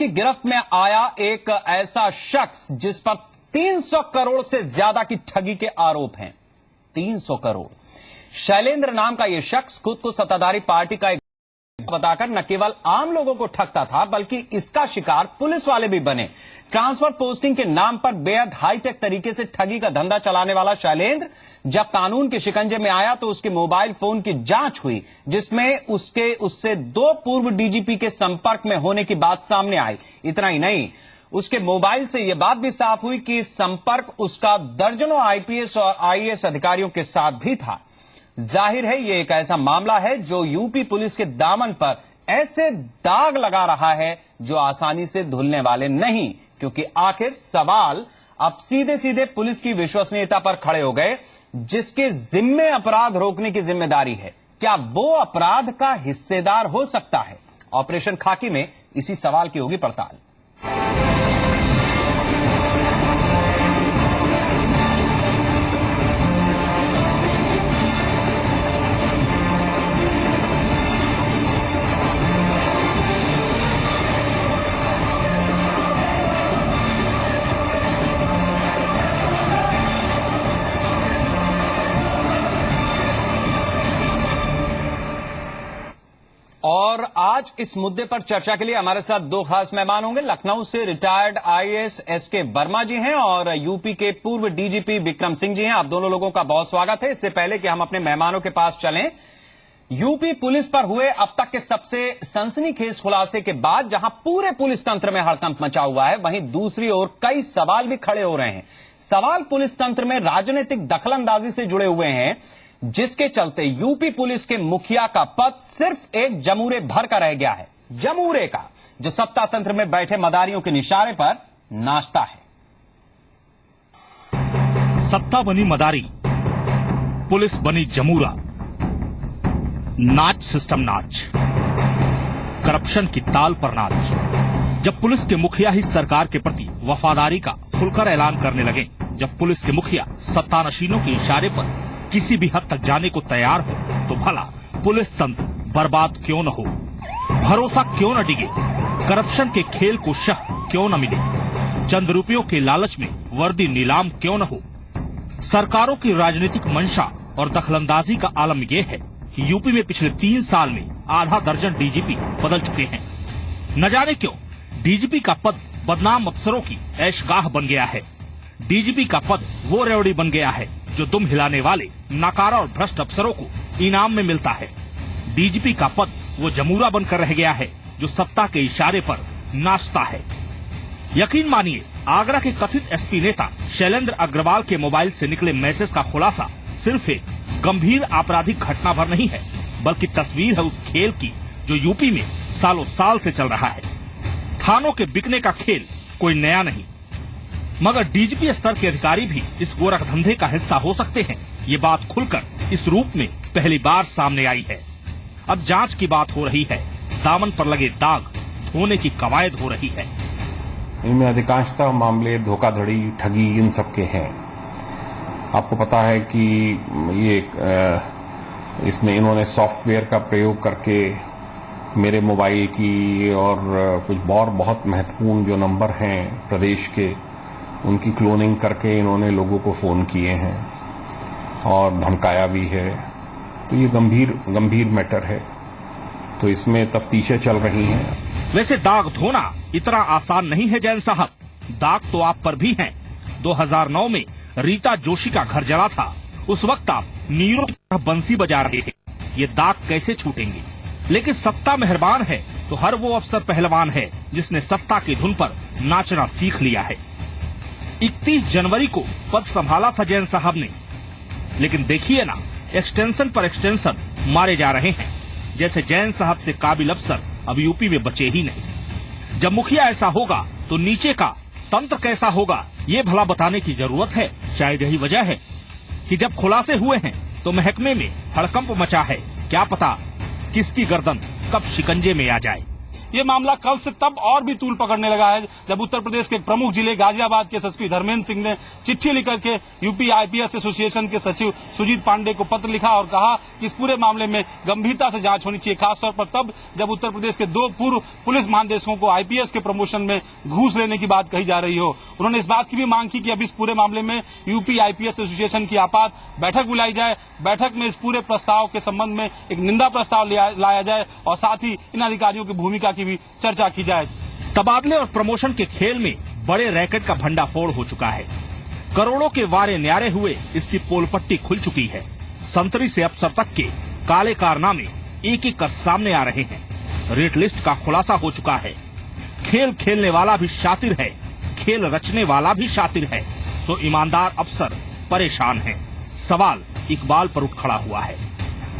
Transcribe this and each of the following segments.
की गिरफ्त में आया एक ऐसा शख्स जिस पर 300 करोड़ से ज्यादा की ठगी के आरोप हैं। 300 करोड़। शैलेंद्र नाम का यह शख्स खुद को सत्ताधारी पार्टी का एक बताकर न केवल आम लोगों को ठगता था, बल्कि इसका शिकार पुलिस वाले भी बने। ट्रांसफर पोस्टिंग के नाम पर बेहद हाईटेक तरीके से ठगी का धंधा चलाने वाला शैलेंद्र जब कानून के शिकंजे में आया तो उसके मोबाइल फोन की जांच हुई, जिसमें उससे 2 पूर्व डीजीपी के संपर्क में होने की बात सामने आई। इतना ही नहीं, उसके मोबाइल से यह बात भी साफ हुई कि संपर्क उसका दर्जनों आईपीएस और आईएएस अधिकारियों के साथ भी था। जाहिर है यह एक ऐसा मामला है जो यूपी पुलिस के दामन पर ऐसे दाग लगा रहा है जो आसानी से धुलने वाले नहीं, क्योंकि आखिर सवाल अब सीधे सीधे पुलिस की विश्वसनीयता पर खड़े हो गए, जिसके जिम्मे अपराध रोकने की जिम्मेदारी है। क्या वो अपराध का हिस्सेदार हो सकता है? ऑपरेशन खाकी में इसी सवाल की होगी पड़ताल। और आज इस मुद्दे पर चर्चा के लिए हमारे साथ 2 खास मेहमान होंगे। लखनऊ से रिटायर्ड आईएएस एसके वर्मा जी हैं और यूपी के पूर्व डीजीपी विक्रम सिंह जी हैं। आप दोनों लोगों का बहुत स्वागत है। इससे पहले कि हम अपने मेहमानों के पास चलें, यूपी पुलिस पर हुए अब तक के सबसे सनसनीखेज खुलासे के बाद जहां पूरे पुलिस तंत्र में हड़कंप मचा हुआ है, वहीं दूसरी ओर कई सवाल भी खड़े हो रहे हैं। सवाल पुलिस तंत्र में राजनीतिक दखलंदाजी से जुड़े हुए हैं, जिसके चलते यूपी पुलिस के मुखिया का पद सिर्फ एक जमूरे भर का रह गया है। जमूरे का, जो सत्ता तंत्र में बैठे मदारियों के निशाने पर नाचता है। सत्ता बनी मदारी, पुलिस बनी जमूरा। नाच सिस्टम नाच, करप्शन की ताल पर नाच। जब पुलिस के मुखिया ही सरकार के प्रति वफादारी का खुलकर ऐलान करने लगे, जब पुलिस के मुखिया सत्तानशीनों के इशारे पर किसी भी हद तक जाने को तैयार हो, तो भला पुलिस तंत्र बर्बाद क्यों न हो, भरोसा क्यों न डिगे, करप्शन के खेल को शह क्यों न मिले, चंद रुपयों के लालच में वर्दी नीलाम क्यों न हो। सरकारों की राजनीतिक मंशा और दखलंदाजी का आलम यह है कि यूपी में पिछले 3 साल में आधा दर्जन डीजीपी बदल चुके हैं। न जाने क्यों डीजीपी का पद बदनाम अफसरों की ऐशगाह बन गया है। डीजीपी का पद वो रेवड़ी बन गया है जो दुम हिलाने वाले नाकारा और भ्रष्ट अफसरों को इनाम में मिलता है। डीजीपी का पद वो जमूरा बनकर रह गया है जो सत्ता के इशारे पर नाचता है। यकीन मानिए, आगरा के कथित एसपी नेता शैलेंद्र अग्रवाल के मोबाइल से निकले मैसेज का खुलासा सिर्फ एक गंभीर आपराधिक घटना भर नहीं है, बल्कि तस्वीर है उस खेल की जो यूपी में सालों साल से चल रहा है। थानों के बिकने का खेल कोई नया नहीं, मगर डीजीपी स्तर के अधिकारी भी इस गोरख धंधे का हिस्सा हो सकते हैं। ये बात खुलकर इस रूप में पहली बार सामने आई है। अब जांच की बात हो रही है, दामन पर लगे दाग धोने की कवायद हो रही है। इनमें अधिकांशतः मामले धोखाधड़ी, ठगी, इन सब के हैं। आपको पता है कि ये इसमें इन्होंने सॉफ्टवेयर का प्रयोग करके मेरे मोबाइल की और कुछ और बहुत महत्वपूर्ण जो नंबर हैं प्रदेश के, उनकी क्लोनिंग करके इन्होंने लोगों को फोन किए हैं और धमकाया भी है। तो ये गंभीर मैटर है, तो इसमें तफ्तीशें चल रही हैं। वैसे दाग धोना इतना आसान नहीं है जैन साहब। दाग तो आप पर भी हैं। 2009 में रीता जोशी का घर जला था। उस वक्त आप नीरों की तरह बंसी बजा रहे थे। ये दाग कैसे छूटेंगे? लेकिन सत्ता मेहरबान है तो हर वो अफसर पहलवान है जिसने सत्ता की धुन पर नाचना सीख लिया है। 31 जनवरी को पद संभाला था जैन साहब ने, लेकिन देखिए ना, एक्सटेंशन पर एक्सटेंशन मारे जा रहे हैं, जैसे जैन साहब से काबिल अफसर अब यूपी में बचे ही नहीं। जब मुखिया ऐसा होगा तो नीचे का तंत्र कैसा होगा, ये भला बताने की जरूरत है। शायद यही वजह है कि जब खुलासे हुए हैं तो महकमे में हड़कंप मचा है। क्या पता किसकी गर्दन कब शिकंजे में आ जाए। ये मामला कल से तब और भी तूल पकड़ने लगा है जब उत्तर प्रदेश के प्रमुख जिले गाजियाबाद के एसएसपी धर्मेंद्र सिंह ने चिट्ठी लिखकर के यूपी आईपीएस एसोसिएशन के सचिव सुजीत पांडे को पत्र लिखा और कहा कि इस पूरे मामले में गंभीरता से जांच होनी चाहिए, खासतौर पर तब जब उत्तर प्रदेश के 2 पूर्व पुलिस महानिदेशकों को आईपीएस के प्रमोशन में घूस लेने की बात कही जा रही हो। उन्होंने इस बात की भी मांग की कि अब इस पूरे मामले में यूपी आईपीएस एसोसिएशन की आपात बैठक बुलाई जाए, बैठक में इस पूरे प्रस्ताव के संबंध में एक निंदा प्रस्ताव लाया जाए और साथ ही इन अधिकारियों की भूमिका की भी चर्चा की जाए। तबादले और प्रमोशन के खेल में बड़े रैकेट का भंडाफोड़ हो चुका है। करोड़ों के वारे न्यारे हुए इसकी पोलपट्टी खुल चुकी है। संतरी से अफसर तक के काले कारनामे एक एक कर सामने आ रहे हैं। रेट लिस्ट का खुलासा हो चुका है। खेल खेलने वाला भी शातिर है, खेल रचने वाला भी शातिर है, तो ईमानदार अफसर परेशान हैं। सवाल इकबाल पर उठ खड़ा हुआ है।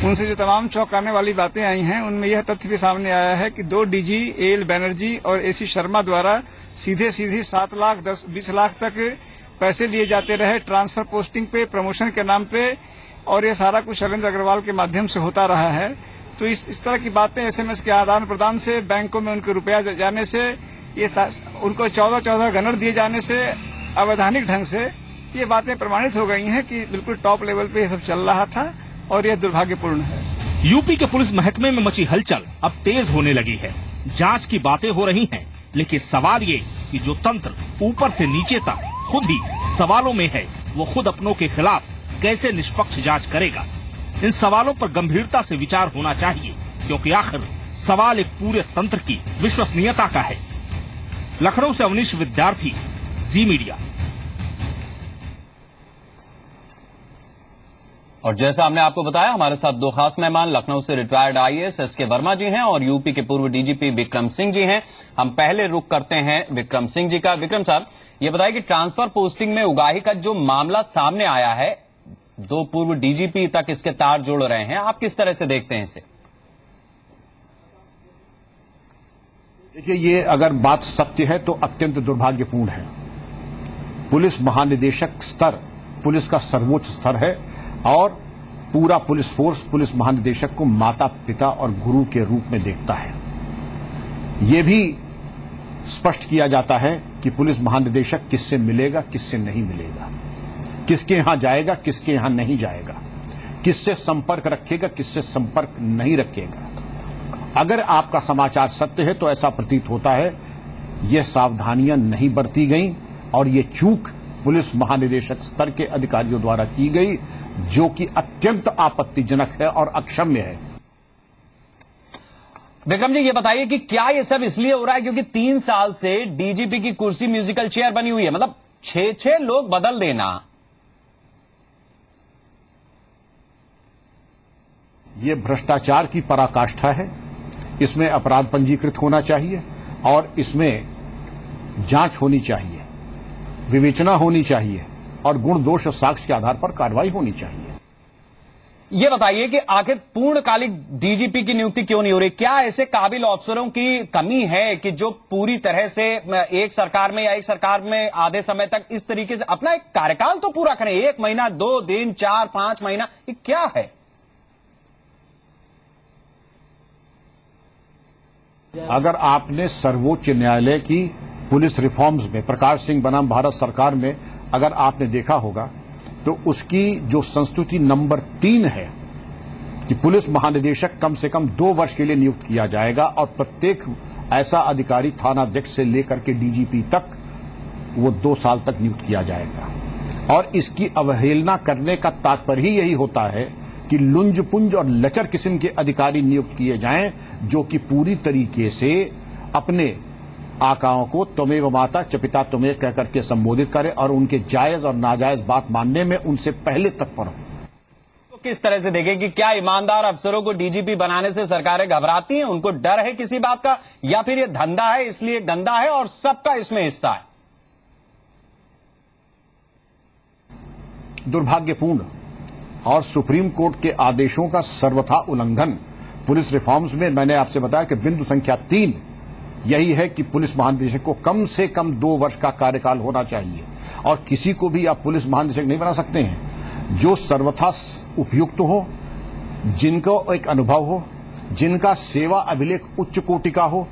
उनसे जो तमाम चौंकाने वाली बातें आई हैं उनमें यह तथ्य भी सामने आया है कि 2 डीजी एल बनर्जी और एसी शर्मा द्वारा सीधे 7 लाख 10-20 लाख तक पैसे लिए जाते रहे ट्रांसफर पोस्टिंग पे, प्रमोशन के नाम पे, और ये सारा कुछ शैलेंद्र अग्रवाल के माध्यम से होता रहा है। तो इस तरह की बातें एसएमएस के आदान प्रदान से, बैंकों में उनके रुपया जाने से, ये उनको 14 गनर दिए जाने से, अवैधानिक ढंग से ये बातें प्रमाणित हो गई हैं कि बिल्कुल टॉप लेवल पे ये सब चल रहा था और यह दुर्भाग्यपूर्ण है। यूपी के पुलिस महकमे में मची हलचल अब तेज होने लगी है। जांच की बातें हो रही हैं, लेकिन सवाल ये कि जो तंत्र ऊपर से नीचे तक खुद ही सवालों में है, वो खुद अपनों के खिलाफ कैसे निष्पक्ष जांच करेगा? इन सवालों पर गंभीरता से विचार होना चाहिए, क्योंकि आखिर सवाल एक पूरे तंत्र की विश्वसनीयता का है। लखनऊ से अवनीश विद्यार्थी, जी मीडिया। और जैसा हमने आपको बताया, हमारे साथ 2 खास मेहमान लखनऊ से रिटायर्ड आईएएस एसके वर्मा जी हैं और यूपी के पूर्व डीजीपी विक्रम सिंह जी हैं। हम पहले रुख करते हैं विक्रम सिंह जी का। विक्रम साहब, ये बताइए कि ट्रांसफर पोस्टिंग में उगाही का जो मामला सामने आया है, 2 पूर्व डीजीपी तक इसके तार जोड़ रहे हैं, आप किस तरह से देखते हैं इसे? देखिए, ये अगर बात सत्य है तो अत्यंत दुर्भाग्यपूर्ण है। पुलिस महानिदेशक स्तर पुलिस का सर्वोच्च स्तर है और पूरा पुलिस फोर्स पुलिस महानिदेशक को माता पिता और गुरु के रूप में देखता है। यह भी स्पष्ट किया जाता है कि पुलिस महानिदेशक किससे मिलेगा, किससे नहीं मिलेगा, किसके यहां जाएगा, किसके यहां नहीं जाएगा, किससे संपर्क रखेगा, किससे संपर्क नहीं रखेगा। अगर आपका समाचार सत्य है तो ऐसा प्रतीत होता है यह सावधानियां नहीं बरती गई और ये चूक पुलिस महानिदेशक स्तर के अधिकारियों द्वारा की गई, जो कि अत्यंत आपत्तिजनक है और अक्षम्य है। विक्रम जी, ये बताइए कि क्या ये सब इसलिए हो रहा है क्योंकि 3 साल से डीजीपी की कुर्सी म्यूजिकल चेयर बनी हुई है? मतलब 6 लोग बदल देना। ये भ्रष्टाचार की पराकाष्ठा है। इसमें अपराध पंजीकृत होना चाहिए और इसमें जांच होनी चाहिए, विवेचना होनी चाहिए और गुण दोष और साक्ष्य के आधार पर कार्रवाई होनी चाहिए। ये बताइए कि आखिर पूर्णकालिक डीजीपी की नियुक्ति क्यों नहीं हो रही? क्या ऐसे काबिल अफसरों की कमी है कि जो पूरी तरह से एक सरकार में या एक सरकार में आधे समय तक इस तरीके से अपना एक कार्यकाल तो पूरा करें? 1 महीना, 2 दिन, 4-5 महीना, ये क्या है? अगर आपने सर्वोच्च न्यायालय की पुलिस रिफॉर्म्स में प्रकाश सिंह बनाम भारत सरकार में अगर आपने देखा होगा तो उसकी जो संस्तुति नंबर 3 है कि पुलिस महानिदेशक कम से कम 2 वर्ष के लिए नियुक्त किया जाएगा और प्रत्येक ऐसा अधिकारी थानाध्यक्ष से लेकर के डीजीपी तक वो 2 साल तक नियुक्त किया जाएगा। और इसकी अवहेलना करने का तात्पर्य ही यही होता है कि लुंज पुंज और लचर किस्म के अधिकारी नियुक्त किए जाएं, जो कि पूरी तरीके से अपने आकाओं को त्वमेव माता च पिता त्वमेव कह करके संबोधित करें और उनके जायज और नाजायज बात मानने में उनसे पहले तत्पर हो। तो किस तरह से देखें कि क्या ईमानदार अफसरों को डीजीपी बनाने से सरकारें घबराती हैं? उनको डर है किसी बात का, या फिर ये धंधा है इसलिए गंदा है और सबका इसमें हिस्सा है? दुर्भाग्यपूर्ण और सुप्रीम कोर्ट के आदेशों का सर्वथा उल्लंघन पुलिस रिफॉर्म्स में मैंने आपसे बताया कि बिंदु संख्या 3 यही है कि पुलिस महानिदेशक को कम से कम 2 वर्ष का कार्यकाल होना चाहिए और किसी को भी आप पुलिस महानिदेशक नहीं बना सकते हैं जो सर्वथा उपयुक्त हो, जिनको एक अनुभव हो, जिनका सेवा अभिलेख उच्च कोटि का हो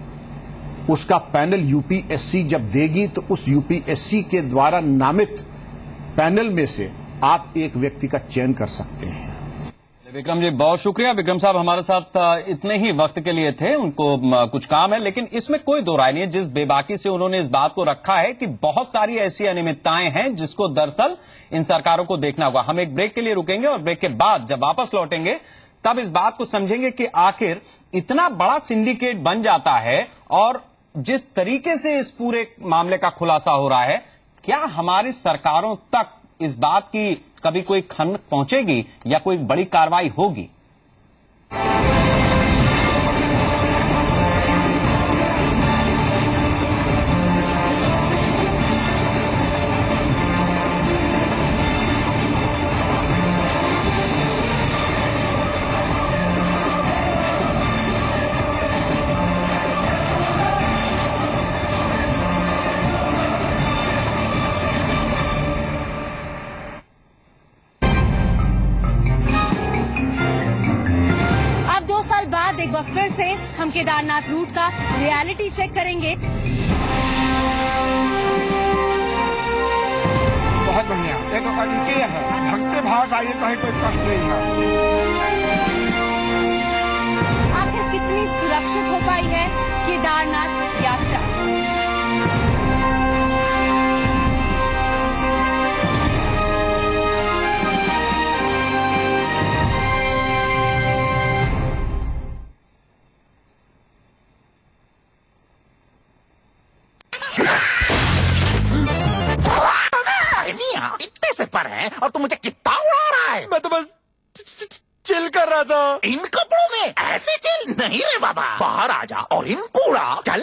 उसका पैनल यूपीएससी जब देगी तो उस यूपीएससी के द्वारा नामित पैनल में से आप एक व्यक्ति का चयन कर सकते हैं। विक्रम जी बहुत शुक्रिया। विक्रम साहब हमारे साथ इतने ही वक्त के लिए थे, उनको कुछ काम है, लेकिन इसमें कोई दो राय नहीं है। जिस बेबाकी से उन्होंने इस बात को रखा है कि बहुत सारी ऐसी अनियमितताएं हैं जिसको दरअसल इन सरकारों को देखना होगा। हम एक ब्रेक के लिए रुकेंगे और ब्रेक के बाद जब वापस लौटेंगे तब इस बात को समझेंगे कि आखिर इतना बड़ा सिंडिकेट बन जाता है और जिस तरीके से इस पूरे मामले का खुलासा हो रहा है, क्या हमारी सरकारों तक इस बात की कभी कोई खनक पहुंचेगी या कोई बड़ी कार्रवाई होगी? एक बार फिर से हम केदारनाथ रूट का रियलिटी चेक करेंगे। बहुत बढ़िया, ये तो अद्वितीय है। भक्ति भाव से आइए, कहीं कोई कष्ट नहीं है। आखिर कितनी सुरक्षित हो पाई है केदारनाथ यात्रा? इतने से पर है और तू मुझे कितना उड़ा रहा है? मैं तो बस चिल कर रहा था। इन कपड़ों में ऐसे चिल नहीं रे बाबा, बाहर आ जा और इनको उड़ा। चल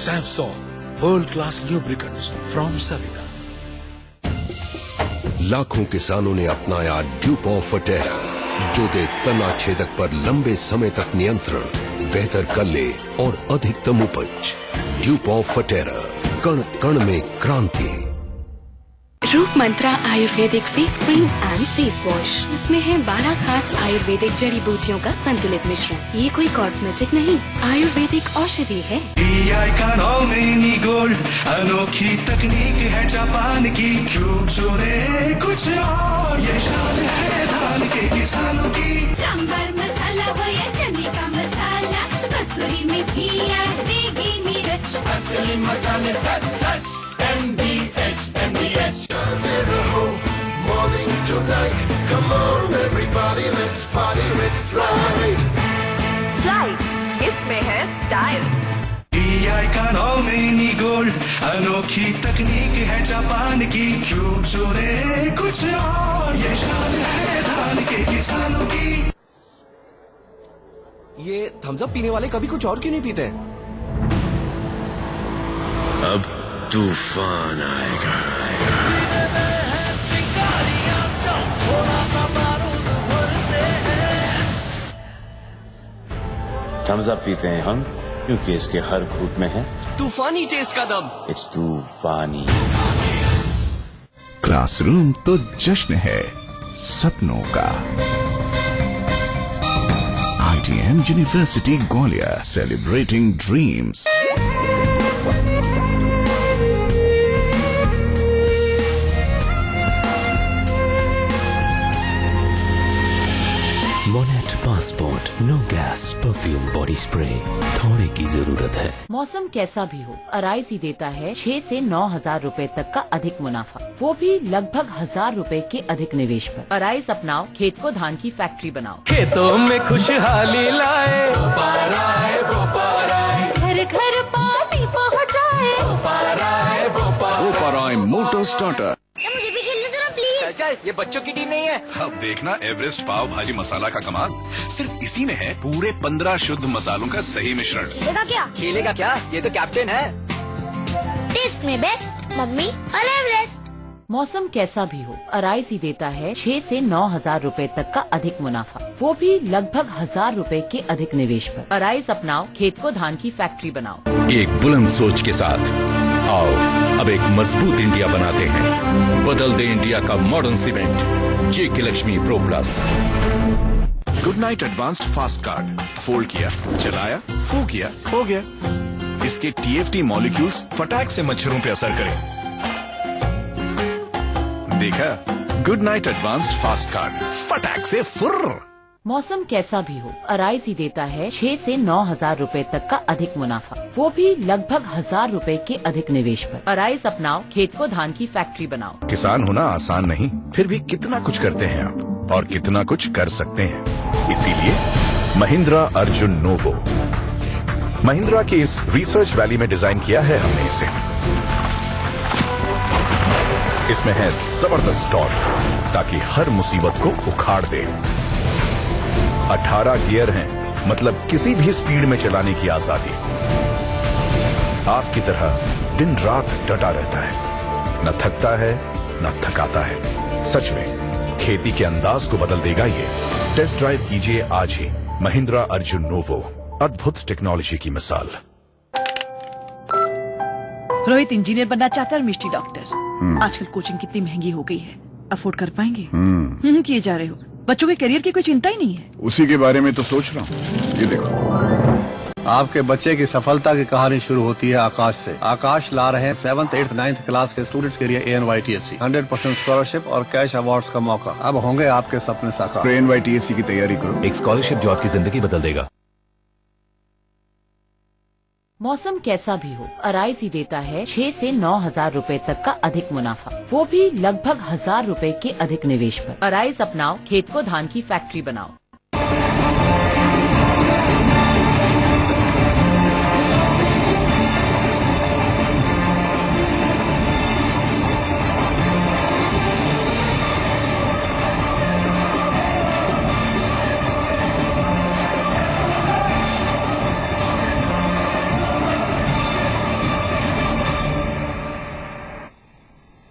Savsol World Class Lubricants from Savina। लाखों किसानों ने अपनाया ड्यूपॉन फटेरा, जो दे तना छेदक पर लंबे समय तक नियंत्रण, बेहतर कल्ले और अधिकतम उपज। ड्यूपॉन फटेरा, कण कण में क्रांति। Roop Mantra Ayurvedic face cream and face wash, इसमें है 12 खास आयुर्वेदिक जड़ी बूटियों का संतुलित मिश्रण। ये कोई कॉस्मेटिक नहीं, आयुर्वेदिक औषधि है। गोल्ड अनोखी तकनीक है जापान की, क्यूब जोड़े कुछ और ये शान है धान के किसानों की। सांबर मसाला वो या चने का मसाला, कसूरी मेथी या देगी मिर्च, असली मसाले सच सच। MDH, MDH। Morning to night, come on everybody, let's party with Flight। Flight, इसमें है स्टाइल। गोल्ड अनोखी तकनीक है जापान की, क्यूब जोड़े कुछ और ये शान है धान के किसानों की। ये थम्स अप पीने वाले कभी कुछ और क्यों नहीं पीते? अब तूफान आएगा। थम्स अप पीते हैं हम क्योंकि इसके हर घूंट में है तूफानी टेस्ट का दम। इट्स तूफानी। क्लासरूम तो जश्न है सपनों का। ITM university Gwalior, celebrating dreams. Monet passport, no gas perfume body spray, थोड़े की जरूरत है। मौसम कैसा भी हो, अराइज ही देता है 6 से 9 हजार रूपए तक का अधिक मुनाफा, वो भी लगभग 1000 रूपए के अधिक निवेश पर। अराइज अपनाओ, खेत को धान की फैक्ट्री बनाओ। खेतों में खुशहाली लाए, घर घर पानी पहुँचाए। ओपराय मोटर स्टार्टर। मुझे भी खेलने दो ना प्लीज। चल, ये बच्चों की टीम नहीं है। अब देखना एवरेस्ट पाव भाजी मसाला का कमाल। सिर्फ इसी में है पूरे 15 शुद्ध मसालों का सही मिश्रण। खेलेगा क्या? खेलेगा क्या? ये तो कैप्टन है। टेस्ट में बेस्ट मम्मी और एवरेस्ट। मौसम कैसा भी हो, अराइज ही देता है 6 से 9 हजार रूपए तक का अधिक मुनाफा, वो भी लगभग 1000 रूपए के अधिक निवेश पर। अराइज अपनाओ, खेत को धान की फैक्ट्री बनाओ। एक बुलंद सोच के साथ आओ अब एक मजबूत इंडिया बनाते हैं। बदल दे इंडिया का modern cement. JK Lakshmi pro plus. Good night advanced fast card. फोल्ड किया, चलाया, फू किया, हो गया। इसके TFT मॉलिक्यूल्स फटाक से मच्छरों पे असर करें। देखा, good night advanced fast card, फटाक से फुर्र। मौसम कैसा भी हो, अराइज ही देता है 6 से 9 हजार रूपए तक का अधिक मुनाफा, वो भी लगभग 1000 रूपए के अधिक निवेश पर। अराइज अपनाओ, खेत को धान की फैक्ट्री बनाओ। किसान होना आसान नहीं, फिर भी कितना कुछ करते हैं आप और कितना कुछ कर सकते हैं। इसीलिए महिंद्रा अर्जुन नोवो, महिंद्रा की इस रिसर्च वैली में डिजाइन किया है हमने इसे। इसमें है जबरदस्त टॉर्क ताकि हर मुसीबत को उखाड़ दे। 18 गियर हैं, मतलब किसी भी स्पीड में चलाने की आजादी। आपकी तरह दिन रात डटा रहता है, न थकता है न थकाता है। सच में खेती के अंदाज को बदल देगा ये। टेस्ट ड्राइव कीजिए आज ही महिंद्रा अर्जुन नोवो, अद्भुत टेक्नोलॉजी की मिसाल। रोहित इंजीनियर बनना चाहता है और मिष्टी डॉक्टर। आजकल कोचिंग कितनी महंगी हो गई है, अफोर्ड कर पाएंगे? किए जा रहे हो। बच्चों के करियर की कोई चिंता ही नहीं है। उसी के बारे में तो सोच रहा हूँ। ये देखो, आपके बच्चे की सफलता की कहानी शुरू होती है आकाश से। आकाश ला रहे हैं 7th, 8th, 9th क्लास के स्टूडेंट्स के लिए ANYTSC 100% स्कॉलरशिप और कैश अवार्ड्स का मौका। अब होंगे आपके सपने साकार। तो ANYTSC की तैयारी करो, एक स्कॉलरशिप जो आपकी जिंदगी बदल देगा। मौसम कैसा भी हो, अराइज ही देता है 6 से 9 हजार रूपए तक का अधिक मुनाफा, वो भी लगभग 1000 रूपए के अधिक निवेश पर। अराइज अपनाओ, खेत को धान की फैक्ट्री बनाओ।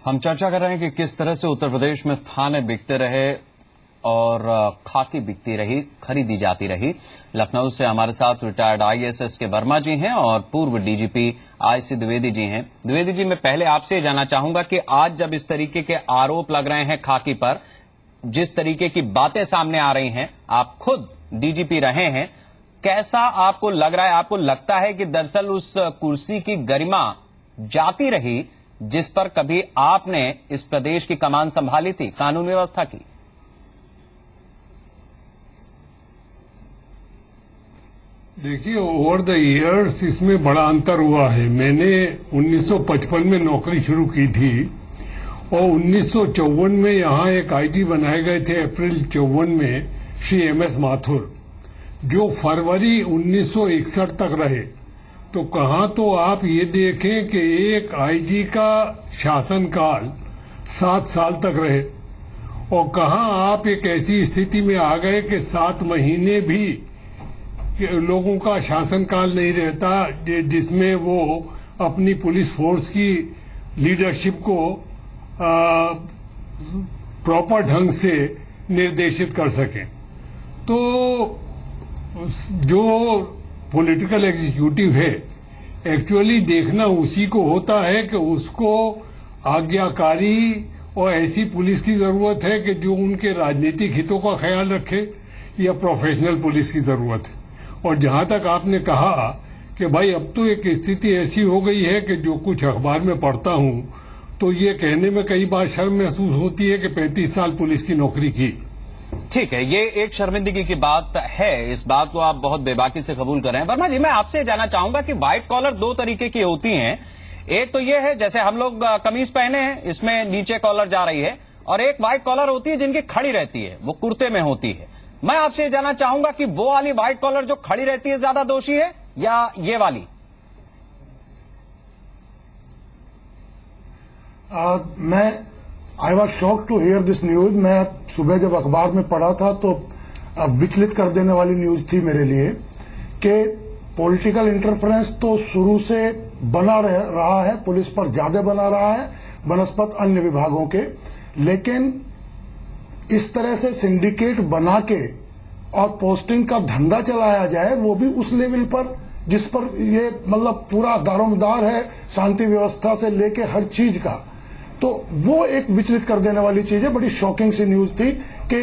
हम चर्चा कर रहे हैं कि किस तरह से उत्तर प्रदेश में थाने बिकते रहे और खाकी बिकती रही, खरीदी जाती रही। लखनऊ से हमारे साथ रिटायर्ड IAS के वर्मा जी हैं और पूर्व DGP IC द्विवेदी जी हैं। द्विवेदी जी, मैं पहले आपसे ये जानना चाहूंगा कि आज जब इस तरीके के आरोप लग रहे हैं खाकी पर, जिस तरीके की बातें सामने आ रही हैं, आप खुद DGP रहे हैं, कैसा आपको लग रहा है? आपको लगता है कि दरअसल उस कुर्सी की गरिमा जाती रही जिस पर कभी आपने इस प्रदेश की कमान संभाली थी, कानून व्यवस्था की? देखिए, ओवर द इयर्स इसमें बड़ा अंतर हुआ है। मैंने 1955 में नौकरी शुरू की थी और 1954 में यहाँ एक IG बनाए गए थे, अप्रैल 54 में, श्री MS माथुर, जो फरवरी 1961 तक रहे। तो कहाँ तो आप ये देखें कि एक IG का शासनकाल 7 साल तक रहे और कहाँ आप एक ऐसी स्थिति में आ गए कि 7 महीने भी लोगों का शासनकाल नहीं रहता जिसमें वो अपनी पुलिस फोर्स की लीडरशिप को प्रॉपर ढंग से निर्देशित कर सकें। तो जो पॉलिटिकल एग्जीक्यूटिव है, एक्चुअली देखना उसी को होता है कि उसको आज्ञाकारी और ऐसी पुलिस की जरूरत है कि जो उनके राजनीतिक हितों का ख्याल रखे, या प्रोफेशनल पुलिस की जरूरत है। और जहां तक आपने कहा कि भाई अब तो एक स्थिति ऐसी हो गई है कि जो कुछ अखबार में पढ़ता हूं तो ये कहने में कई बार शर्म महसूस होती है कि 35 साल पुलिस की नौकरी की। ठीक है, ये एक शर्मिंदगी की बात है, इस बात को आप बहुत बेबाकी से कबूल कर रहे हैं। वर्मा जी, मैं आपसे जानना चाहूंगा कि व्हाइट कॉलर 2 तरीके की होती हैं। एक तो ये है जैसे हम लोग कमीज पहने हैं, इसमें नीचे कॉलर जा रही है, और एक व्हाइट कॉलर होती है जिनकी खड़ी रहती है, वो कुर्ते में होती है। मैं आपसे जानना चाहूंगा कि वो वाली व्हाइट कॉलर जो खड़ी रहती है ज्यादा दोषी है या ये वाली? I was shock to hear this news. मैं सुबह जब अखबार में पढ़ा था तो विचलित कर देने वाली न्यूज थी मेरे लिए कि पॉलिटिकल इंटरफेरेंस तो शुरू से बना रहा है, पुलिस पर ज्यादा बना रहा है बनस्पत अन्य विभागों के, लेकिन इस तरह से सिंडिकेट बना के और पोस्टिंग का धंधा चलाया जाए, वो भी उस लेवल पर जिस पर ये मतलब पूरा दारोमदार है शांति व्यवस्था से लेके हर चीज का, तो वो एक विचलित कर देने वाली चीज है। बड़ी शॉकिंग सी न्यूज थी कि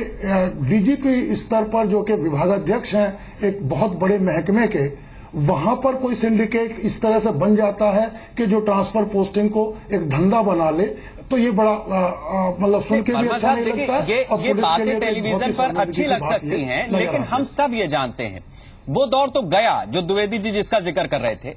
डीजीपी स्तर पर जो कि विभागाध्यक्ष हैं एक बहुत बड़े महकमे के, वहां पर कोई सिंडिकेट इस तरह से बन जाता है कि जो ट्रांसफर पोस्टिंग को एक धंधा बना ले। तो ये बड़ा मतलब सुन के भी अच्छा नहीं लगता है। ये बातें टेलीविजन पर अच्छी लग सकती हैं, लेकिन हम सब ये जानते हैं वो दौर तो गया जो द्विवेदी जी जिसका जिक्र कर रहे थे।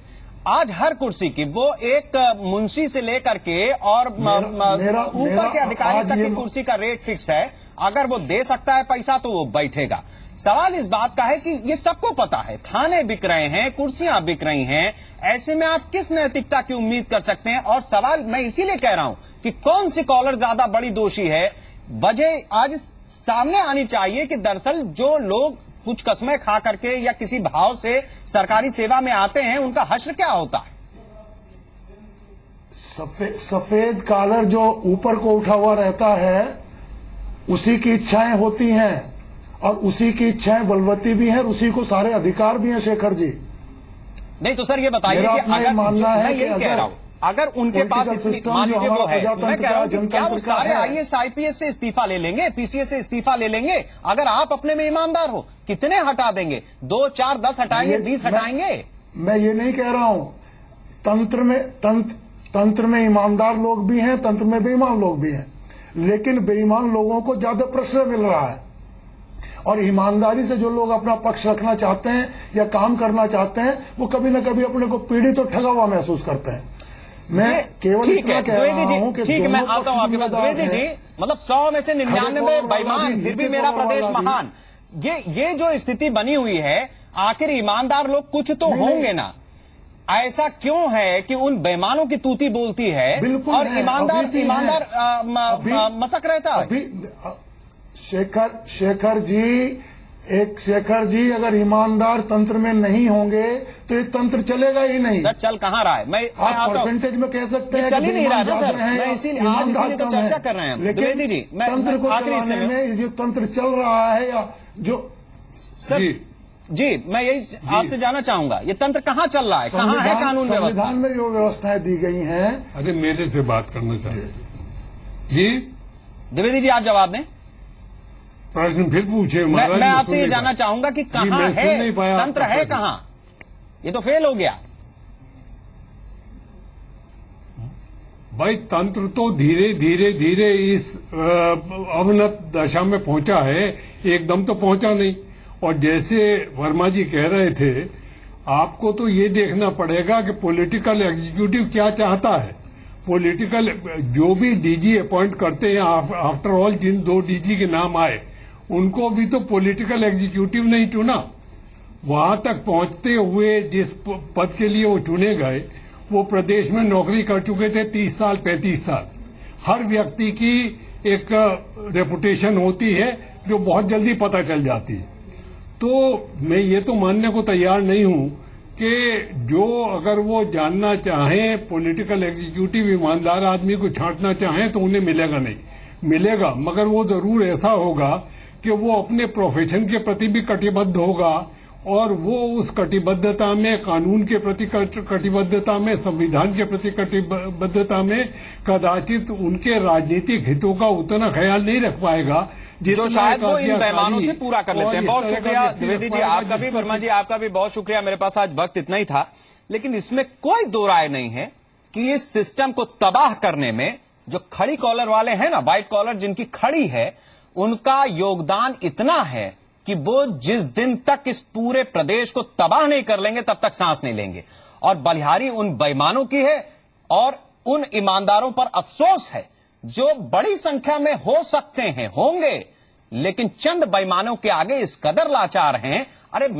आज हर कुर्सी की वो एक मुंशी से लेकर के और ऊपर के अधिकारी तक की कुर्सी का रेट फिक्स है। अगर वो दे सकता है पैसा तो वो बैठेगा। सवाल इस बात का है कि ये सबको पता है, थाने बिक रहे हैं, कुर्सियां बिक रही हैं, ऐसे में आप किस नैतिकता की उम्मीद कर सकते हैं? और सवाल मैं इसीलिए कह रहा हूं कि कौन सी कॉलर ज्यादा बड़ी दोषी है। वजह आज सामने आनी चाहिए कि दरअसल जो लोग कुछ कस्में खा करके या किसी भाव से सरकारी सेवा में आते हैं उनका हश्र क्या होता है। सफेद कॉलर जो ऊपर को उठा हुआ रहता है उसी की इच्छाएं होती हैं और उसी की इच्छाएं बलवती भी हैं, उसी को सारे अधिकार भी हैं। शेखर जी नहीं तो सर ये बताइए कि अगर मैं यही कह रहा हूं, अगर उनके पास मान लीजिए वो है, मैं कह रहा हूं कि क्या वो सारे आईएएस आईपीएस से इस्तीफा ले लेंगे, पीसीएस से इस्तीफा ले लेंगे? अगर आप अपने में ईमानदार हो, कितने हटा देंगे? 2, 4, 10 हटाएंगे, 20 हटाएंगे? मैं ये नहीं कह रहा हूं। तंत्र में ईमानदार लोग भी हैं, तंत्र में बेईमान लोग भी हैं, लेकिन बेईमान लोगों को ज्यादा प्रेशर मिल रहा है और ईमानदारी से जो लोग अपना पक्ष रखना चाहते हैं या काम करना चाहते हैं वो कभी न कभी अपने को पीड़ित और ठगा हुआ महसूस करते हैं। मैं केवल इतना कह रहा हूं कि ठीक है, मैं आता हूं आपके पास। द्विवेदी जी, मतलब 100 में से 99 बेईमान, फिर भी मेरा प्रदेश महान। ये जो स्थिति बनी हुई है, आखिर ईमानदार लोग कुछ तो होंगे ना? ऐसा क्यों है कि उन बेईमानों की तूती बोलती है और ईमानदार मसक रहता है? शेखर जी अगर ईमानदार तंत्र में नहीं होंगे तो ये तंत्र चलेगा ही नहीं। सर चल कहाँ रहा है? आप परसेंटेज में कह सकते हैं चल ही नहीं रहा सर। मैं इसीलिए तो चर्चा कर रहे हैं द्विवेदी जी। तंत्र को चलाने में जो तंत्र चल रहा है या जो सर जी मैं यही आपसे जानना चाहूंगा, ये तंत्र कहाँ चल रहा है? कहाँ है कानून व्यवस्था? संविधान में जो व्यवस्थाएं दी गई हैं। अरे मेरे से बात करना चाहिए जी। द्विवेदी जी आप जवाब दें। प्रश्न फिर पूछे। मैं आपसे ये जानना चाहूंगा कि कहाँ है तंत्र, है कहाँ? ये तो फेल हो गया भाई। तंत्र तो धीरे धीरे इस अवनत दशा में पहुंचा है, एकदम तो पहुंचा नहीं। और जैसे वर्मा जी कह रहे थे, आपको तो ये देखना पड़ेगा कि पॉलिटिकल एग्जीक्यूटिव क्या चाहता है। पॉलिटिकल जो भी डीजी अपॉइंट करते हैं, आफ्टर ऑल जिन 2 डीजी के नाम आए उनको भी तो पॉलिटिकल एग्जीक्यूटिव नहीं चुना। वहां तक पहुंचते हुए जिस पद के लिए वो चुने गए वो प्रदेश में नौकरी कर चुके थे 30 साल 35 साल। हर व्यक्ति की एक रेपुटेशन होती है जो बहुत जल्दी पता चल जाती है। तो मैं ये तो मानने को तैयार नहीं हूं कि जो अगर वो जानना चाहें, पॉलिटिकल एग्जीक्यूटिव ईमानदार आदमी को छांटना चाहें तो उन्हें मिलेगा नहीं, मिलेगा। मगर वो जरूर ऐसा होगा कि वो अपने प्रोफेशन के प्रति भी कटिबद्ध होगा और वो उस कटिबद्धता में, कानून के प्रति कटिबद्धता में, संविधान के प्रति कटिबद्धता में कदाचित उनके राजनीतिक हितों का उतना ख्याल नहीं रख पाएगा जो शायद वो इन बेईमानों से पूरा कर लेते हैं। बहुत शुक्रिया द्विवेदी जी आपका भी, वर्मा जी आपका भी बहुत शुक्रिया। मेरे पास आज वक्त इतना ही था, लेकिन इसमें कोई दो राय नहीं है कि इस सिस्टम को तबाह करने में जो खड़ी कॉलर वाले हैं ना, व्हाइट कॉलर जिनकी खड़ी है, उनका योगदान इतना है कि वो जिस दिन तक इस पूरे प्रदेश को तबाह नहीं कर लेंगे तब तक सांस नहीं लेंगे। और बलिहारी उन बेईमानों की है और उन ईमानदारों पर अफसोस है जो बड़ी संख्या में हो सकते हैं, होंगे, लेकिन चंद बेईमानों के आगे इस कदर लाचार हैं। अरे